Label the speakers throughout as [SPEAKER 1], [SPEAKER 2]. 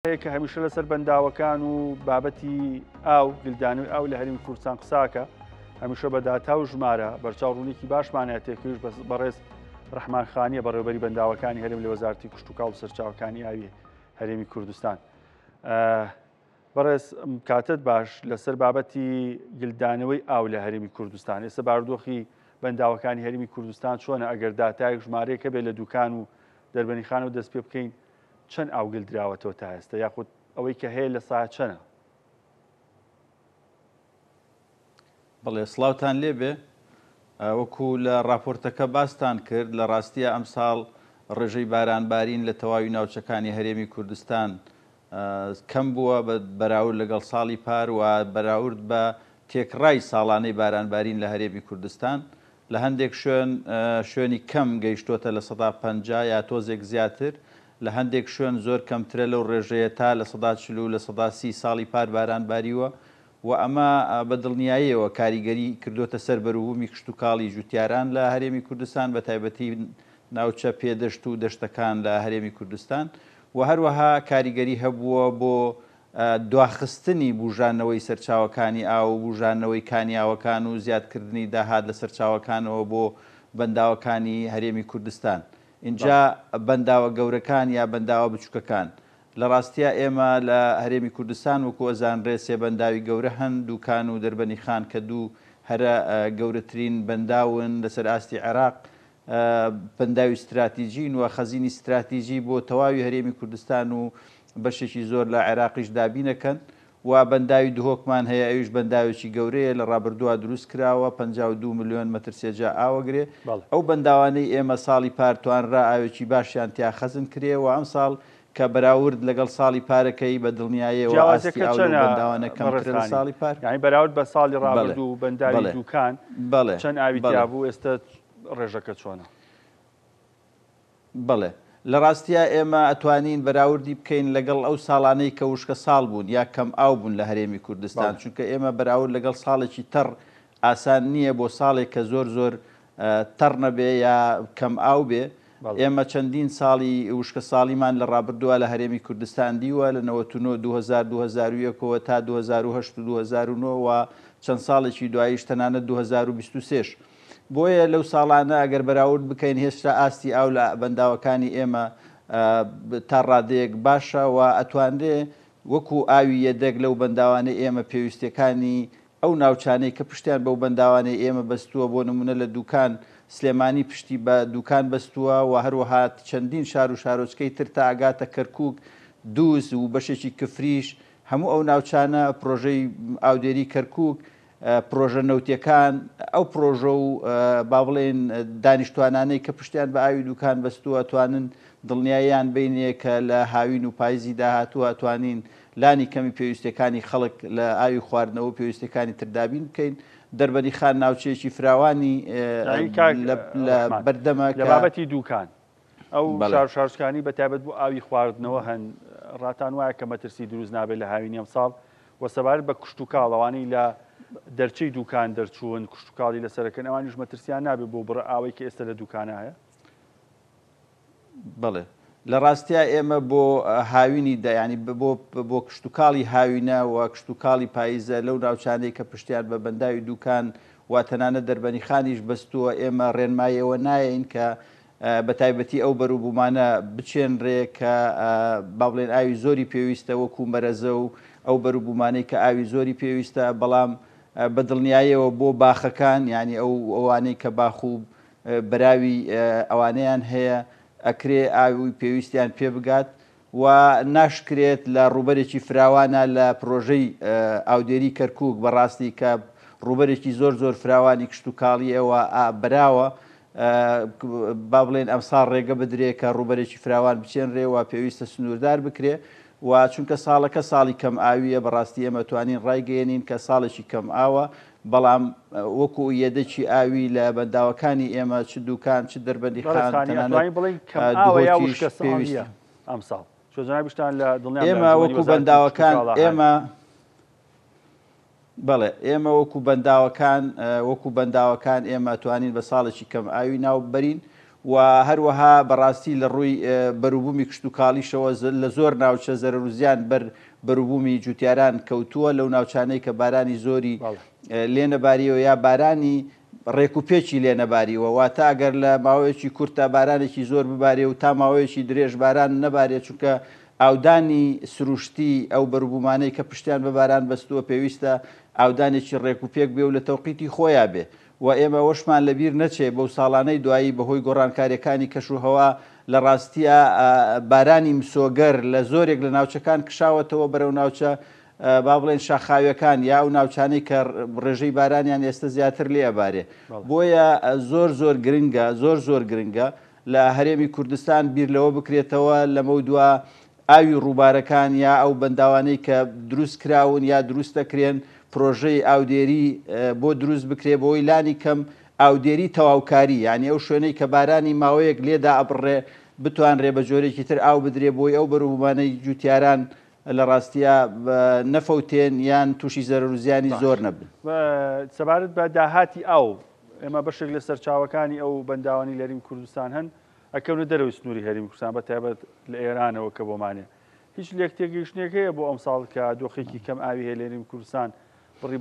[SPEAKER 1] کە هەمیشە لەسەر بەنداوەکان و بابەتی ئاو گلدانوی ئاو لە هەرێمی کوردستان قساکە هەمیشە بە داتا و ژمارە بەرچاو ڕوونێکی باشمانە تێکەویش بەڕێز ڕەحمانخانیە بەڕێوەبەری بەنداوەکانی هەرێم لە وەزارەتی کشت و کاڵ و سەرچاوەکانی ئاوی هەرێمی کوردستان. بەڕێز کاتت باش لەسەر بابەتی گلدانەوەی ئاو لە هەرێمی کوردستان. ئێستا بارودۆخی بەنداوەکانی هەرێمی کوردستان چۆنە؟ ئەگەر داتایەک ژمارەیەکە بێت لە دوکان و دەربەنیخان و دەست پێ بکەین چەند ئاوگل دراوەتەوە تا ئێستا، یاخود ئەوەی کە هەیە لە ساعت چەنە؟
[SPEAKER 2] بەڵێ سڵاوتان لێبێ. وەکو لە راپۆرتەکە باستان کرد لە ڕاستیە ئەم ساڵ ڕێژەی بارانبارین لە تەواوی ناوچەکانی هەرێمی کوردستان کەم بووە بەراورد لەگەڵ ساڵی پار و بەراورد بە تێکڕای ساڵانەی بارانبارین لە هەرێمی کوردستان. لە هەندێک شوێنی کەم گەیشتۆتە لە 150 یا تۆزێک زیاتر، لە هەندێک شوێن زۆر کەمترە لەو ڕێژەیە تا لە 140 لە 130 ساڵی پار بارانباریوە و ئەمە بە دڵنیاییەوە کاریگەری کردوتە سەر بەروبوومی کشت و کاڵی جوتیاران لە هەرێمی کوردستان، بە تایبەتی ناوچە پێدەشت و دەشتەکان لە هەرێمی کوردستان و هەروەها کاریگەری هەبووە بۆ دواخستنی بوژانەوەی سەرچاوەکانی ئاو و بوژانەوەی کانیاوەکان و زیادکردنی داهات لە سەرچاوەکانەوە بۆ بەنداوەکانی هەرێمی کوردستان. اینجا بەنداوە گەورەکان یا بەنداوە بچووکەکان لە ڕاستیە ئێمە لە هەرێمی کوردستان وەکو ئەزانرێ سێ بەنداوی گەورە هەن، دووکان و دەربەنیخان کە دوو هەرە گەورەترین بەنداون لەسەر ئاستی عێراق، بەنداوی استراتیژین و خەزینی استراتیژی بۆ تەواوی هەرێمی کوردستان و بەشێکی زۆر لە عێراقیش دابینەکەن و بەنداوی دهۆکمان هەیە، ئەویش بەنداوێکی گەورەیە لە ڕابردووە دروست کراوە 52 ملیۆن مەتر سێجا ئاوەگرێ. ئەو بەنداوانەی ئێمە ساڵی پار توانرا ئاوێکی باشیان تیا خەزن کرێ و ئەم ساڵ کە بەراورد لەگەڵ ساڵی پارەکەی بە دڵنیاییەوە ئاستی ئاو بەنداوانە کەمترە لە ساڵی پار،
[SPEAKER 1] یعنی بەراورد بە ساڵی ڕابردوو بەنداوی دووکان چەند ئاوی تیا بوو، ئێستا ڕێژەکە چۆنە؟
[SPEAKER 2] بەڵێ لە ڕاستیە ئێمە ئەتوانین بەراوردی بکەین لەگەڵ ئەو ساڵانەی کە وشکە ساڵ بوون یا کەم ئاو بوون لە هەرێمی کوردستان، چونکە ئێمە بەراورد لەگەڵ ساڵێکی تەڕ ئاسان نییە بۆ ساڵێک کە زۆر تەڕ نەبێ یا کەم ئاو بێ. ئێمە چەندین ساڵی وشکە ساڵیمان لە ڕابردووە لە هەرێمی کوردستان دیوە لە 99 2001ەوە تا 2008 و 2009 و چەند ساڵێکی دواییش تەنانەت 2023. بۆیە لەو ساڵانە ئەگەر بەراورد بکەین هێشتا ئاستی ئاو لە بەنداوەکانی ئێمە تا ڕادەیەک باشە و ئەتوانرێ وەکو ئاوی یەدەگ لەو بەنداوانەی ئێمە پێویستەکانی ئەو ناوچانەی کە پشتیان بەو بەنداوانەی ئێمە بەستووە، بۆ نمونە لە دوکان سلێمانی پشتی بە دوکان بەستووە و هەروەها چەندین شار و شارۆچکەی تر تا ئاگاتە کەرکووک، دووس و بەشێکی کفریش، هەموو ئەو ناوچانە پرۆژەی ئاودێری کەرکووک، پرۆژە نەوتیەکان، ئەو پرۆژە و با بڵێن دانیشتوانانەی کە پشتیان بە ئاوی دوکان بەستووە توانن دڵنیاییان بینێ کە لە هاوین و پاییزی داهاتووە توانین لانی کەمی پێویستەکانی خەڵک لە ئاوی خواردنەوە پێویستەکانی تردابین بکەین. دەربەنیخان ناوچەیەکی فراوانی لە بەردەمە
[SPEAKER 1] لە بابەتی دووکان ئەو شارشارچکانی بەتایبەت بۆ ئاوی خواردنەوە هەن، ڕاتان وایە کە مەترسی دروست نابێت لە هاوینی ئەم ساڵ وە سەبارەت بە کشت و کاڵەوانی لە دەرچەی دوکان دەرچوون کشت و کاڵی لەسەرەکەن، ئەوانیش مەترسیان نابێت بۆ بڕە ئاوەی کە ئێستا لە دوکانە هەیە؟
[SPEAKER 2] بەڵێ لە ڕاستیە ئێمە بۆ هاوینی دەیانی بۆ کشت و کاڵی هاوینە و کشت و کاڵی پاییزە لەو ناوچانەی کە پشتیان بە بەنداوی دوکان و تەنانەت دەربەنیخانیش بەستووە، ئێمە ڕێنمایەوە نایەین کە بە تایبەتی ئەو بەروبوومانە بچێنرێ کە با بڵێن ئاوی زۆری پێویستە وەکو مەرەزە و ئەو بەروبوومانەی کە ئاوی زۆری پێویستە، بەڵام بە دڵنیاییەوە بۆ باخەکان یعنی ئەوانەی کە باخ و بەراوی ئەوانەیان هەیە ئەکرێ ئاوی پێویستیان پێ بگات و ناشکرێت لە ڕوبەرێکی فراوانە لە پرۆژەی ئاودێری کەرکووک بەڕاستی کە ڕوبەرێکی زۆر فراوانی کشت و کاڵی ئەوە بەراوە، با بڵێن ئەمساڵ ڕێگە بدرێت کە ڕوبەرێکی فراوان بچێنرێ و پێویستە سنووردار بکرێ و چونکە ساڵەکە ساڵی کەم ئاویە بەڕاستی ئێمە توانین ڕایگەیەنین کە ساڵێکی کەم ئاوە، بەڵام وەکو یەدەکی ئاوی لە بەنداوەکانی ئێمە چ دوکان چ دەربەندیخان
[SPEAKER 1] پێویستە ئەم ساڵ
[SPEAKER 2] ئێمە وەکو بەنداوەکان ئێمە وەکو بەنداوەکان ئێمە توانین بە ساڵێکی کەم ئاوی ناو ببەرین و هەروەها بەڕاستی لە ڕووی بەروبوومی کشت و کاڵیشەوە لە زۆر ناوچە زەرەروزیان بەروبوومی جوتیاران کەوتووە لەو ناوچانەی کە بارانی زۆری لێنەباریەوە یا بارانی ڕێکوپێکی لێنەباریەوە، واتە ئەگەر لە ماوەیەکی کورتە بارانێکی زۆر ببارێ و تا ماوەیەکی درێژ باران نەبارێت، چونکە ئاودانی سروشتی ئەو بەروبوومانەی کە پشتیان بە باران بەستووە پێویستە ئاودانێکی ڕێکوپێک بێ و لە تەوقیتی خۆیان بێ. و ئێمە وەشمان لەبیر نەچێ بەو ساڵانەی دوایی بەهۆی گۆڕانکاریەکانی کەش و هەوا لە ڕاستیە بارانی مسۆگەر لە زۆرێک لە ناوچەکان کشاوەتەوە بەرەو ناوچە با بڵێن شاخاویەکان یا ئەو ناوچانەی کە ڕێژەی بارانیان ئێستا زیاتر لێ ئەبارێ. بۆیە زۆر گرنگە زۆر گرنگە لە هەرێمی کوردستان بیر لەوە بکرێتەوە لەمە دووە ئاوی ڕووبارەکان یا ئەو بەنداوانەی کە دروست کراون یا دروست دەکرێن پرۆژەی ئاودێری بۆ دروست بکرێ بۆی لانی کەم ئاودێری تەواوکاری، یعنی ئەو شوێنەی کە بارانی ماوەیەک لێدا ئەبڕێ بتوانرێ بە جۆرێکی تر ئاو بدرێ بۆی ئەو بەروبوومانەی جوتیاران لە ڕاستیە نەفەوتێن یان تووشی زەرەروزیانی زۆر نەبن.
[SPEAKER 1] سەبارەت بە داهاتی ئاو، ئێمە بەشێک لە سەرچاوەکانی ئەو بەنداوانی لە هەرێمی کوردستان هەن ئەکەونە دەرەوەی سنووری هەرێمی کوردستان بەتایبەت لە ئێرانەوە کە بۆمانێ. هیچ لێک تێگەیشتنێک هەیە بۆ ئەم ساڵ کە دۆخێکی کەم ئاوی هەیە لە هەرێمی کوردستان بڕی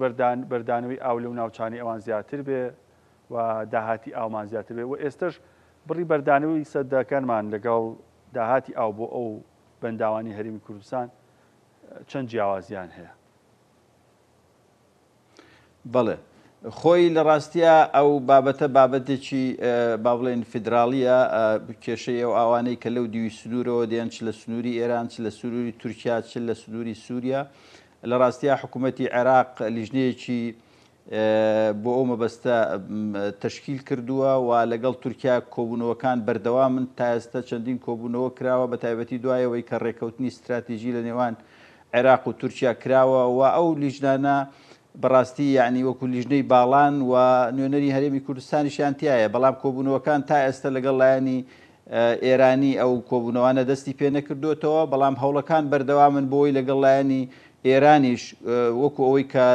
[SPEAKER 1] بەردانەوەی ئاو لەو ناوچانی ئەوان زیاتر بێ و داهاتی ئاومان زیاتر بێ و ئێستش بڕی بەردانەوەی سەدەکانمان لەگەڵ داهاتی ئاو بۆ ئەو بەنداوانی هەرێمی کوردستان چەند جیاوازیان هەیە؟
[SPEAKER 2] بەڵێ خۆی لە ڕاستیە ئەو بابەتە بابەتێکی با بڵێن فیدراالیە، کێشەی ئەو ئاوانەی کە لەو دیوی سنوورەوە دێن چ لە سنووری ئێران چ لە سنووری تورکیا چ لە سنووری سووریا. لە ڕاستیە حکوومەتی عێراق لیژنەیەکی بۆ ئەو مەبەستە تەشکیل کردووە و لەگەڵ تورکیا کۆبوونەوەکان بەردەوامن تا ئێستا چەندین کۆبوونەوە کراوە بە تایبەتی دوایەوەی کە ڕێکەوتنی استراتیژی لە نێوان عێراق و تورکیا کراوە و ئەو لیژنانە بەڕاستی یعنی وەکو لیژنەی باڵان و نوێنەری هەرێمی کوردستانیشیان تایە، بەڵام کۆبوونەوەکان تا ئێستا لەگەڵ لایەنی ئێرانی ئەو کۆبوونەوانە دەستی پێ نەکردوێتەوە، بەڵام هەوڵەکان بەردەوامن بۆی لەگەڵ لایەنی ئێرانیش وەکو ئەوەی کە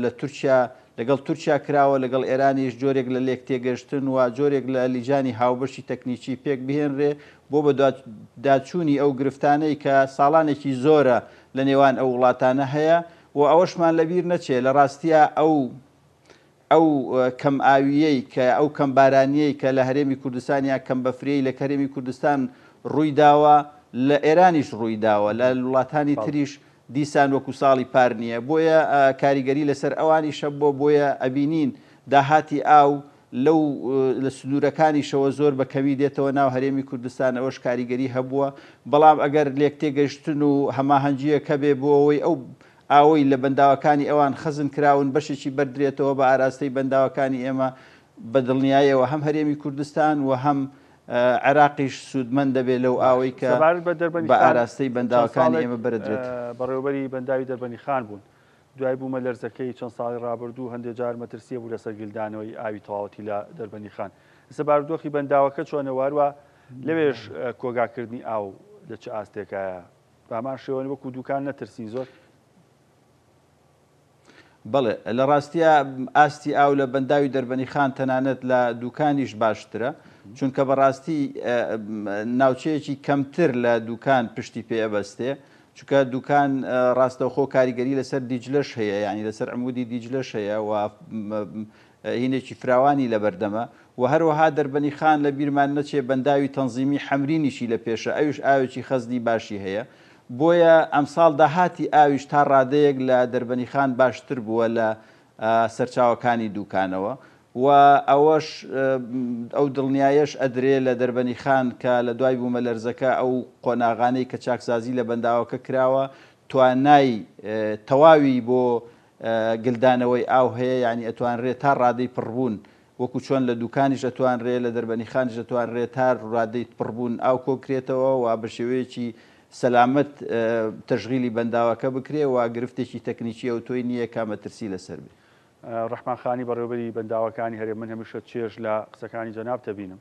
[SPEAKER 2] لە تورکیا لەگەڵ تورکیا کراوە لەگەڵ ئێرانیش جۆرێک لە لێک تێگەشتن و جۆرێک لە لیژانی هاوبەشی تەکنیکی پێک بهێنرێ بۆ بە داچوونی ئەو گرفتانەی کە ساڵانێکی زۆرە لە نێوان ئەو وڵاتانە هەیە. و ئەوەشمان لەبیر نەچێ لە ڕاستیە ئەو کەم ئاویەی کە ئەو کەم بارانیەی کە لە هەرێمی کوردستان یا کەم بەفرەی لە هەرێمی کوردستان ڕوویداوە لە ئێرانیش ڕوویداوە، لە وڵاتانی تریش دیسان وەکو ساڵی پار نییە. بۆیە کاریگەری لەسەر ئەوانی شەب بۆیە ئەبینین داهاتی ئاو لەو لە سنوورەکانیشەوە زۆر بە کەمی دێتەوە ناو هەرێمی کوردستان، ئەوەش کاریگەری هەبووە. بەڵام ئەگەر لێک تێگەشتن و هەماهەنگیە کە بێ بۆ ئەوەی ئەو ئاوەی لە بەنداوەکانی ئەوان خەزن کراون بەشێکی بەردرێتەوە بە ئاراستەی بەنداوەکانی ئێمە بە دڵنیاییەوە هەم هەرێمی کوردستان و هەم عێراقیش سوودمەند دەبێت لەو ئاوەی کە بە ئاراستەی بەنداوەکانی ئێمە بەردرێت.
[SPEAKER 1] بەڕێوەبەری بەنداوی دەربەنی خان بوون، دوای بوومە لەرزەکەی چەند ساڵی ڕابردوو هەندێک جار مەترسیە بوو لەسەر گلدانەوەی ئاوی تەواوەتی لە دەربەنی خان. ئێستا بارودۆخی بەنداوەکە چۆنە واروە لەوێش کۆگاکردنی ئاو لە چه ئاستێکایە بامان شێوەنی وەکو دوکان نەترسین زۆر؟
[SPEAKER 2] بەڵێ لە ڕاستیە ئاستی ئاو لە بەنداوی دەربەنی خان تەنانەت لە دوکانیش باشترە، چونکە بەڕاستی ناوچەیەکی کەمتر لە دوکان پشتی پێ ئەبەستێ، چونکە دوکان ڕاستەوخۆ کاریگەری لەسەر دیجلەش هەیە، ینی لەسەر عمودی دیجلەش هەیە و هینێکی فراوانی لە بەردەمە. و هەروەها دەربەنی خان لە بیرمان نەچێ بەنداوی تەنزیمی حەمرینیشی لە پێشە، ئەوش ئاوێکی خەزنی باشی هەیە. بۆیە ئەمساڵ داهاتی ئاویش تا ڕادەیەک لە دەربەنی خان باشتر بووە لە سەرچاوەکانی دوکانەوە. و ئەوەش ئەو دڵنیایەش ئەدرێ لە دەربەنی خان کە لە دوای بوومە لەرزەکە ئەو قۆناغانەی کە چاکسازی لە بەنداوەکە کراوە توانای تەواوی بۆ گلدانەوەی ئاو هەیە، یعنی ئەتوانرێت تا ڕادەی پڕبوون وەکو چۆن لە دوکانیش ئەتوانرێت لە دەربەنی خانیش ئەتوانرێت تا ڕادەی پڕبوون ئاو کۆکرێتەوە و بە شێوەیەکی سەلامەت تەشغیلی بەنداوەکە بکرێ و گرفتێکی تەکنیکی ئەوتۆی نییە کامەترسی لەسەر بێ.
[SPEAKER 1] ڕەحمان خانی بەڕێوەبەری بەنداوەکانی هەرێم من هەمیشە چێژ لە قسەکانی جەناب دەبینم،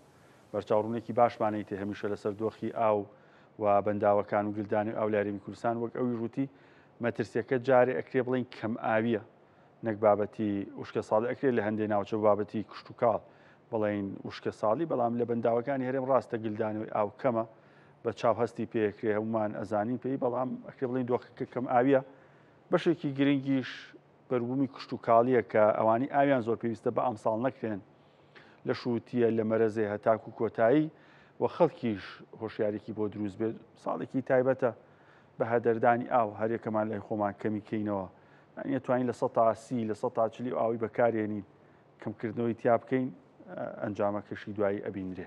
[SPEAKER 1] بەرچاوڕوونێکی باشمانەی تێ هەمیشە لەسەر دۆخی ئاو و بەنداوەکان و گلدانی ئاو لە هەرێمی کوردستان، وەک ئەوی ڕووتی مەترسیەکە جارێ ئەکرێ بڵین کەم ئاویە، نەک بابەتی وشکە ساڵی ئەکرێت لە هەندێک ناوچە بابەتی کشت و کاڵ، بڵێن وشکە ساڵی، بەڵام لە بەنداوەکانی هەرێم ڕاستە گلدانەوەی ئاو کەمە بە چاو هەستی پێکرێ هەمومان ئەزانین پێی، بەڵام ئەکرێ بڵین دۆخەکە کەم ئاویە. بەشێکی گرنگیش بەروبوومی کشت و کاڵیە کە ئەوانی ئاویان زۆر پێویستە بە ئەمساڵ نەکرێن لە شووتیە لە مەرەزێ هەتاکو کۆتایی و خەڵکیش هۆشیارێکی بۆ دروست بێت. ساڵێکی تایبەتە بە هەدەردانی ئاو هەرێکەمان لای خۆمان کەمی کەینەوە، توانین لە 130 لە 140 ئاوی بەکارێنین کەمکردنەوەی تیا بکەین، ئەنجامەکەشی دوایی ئەبینرێ.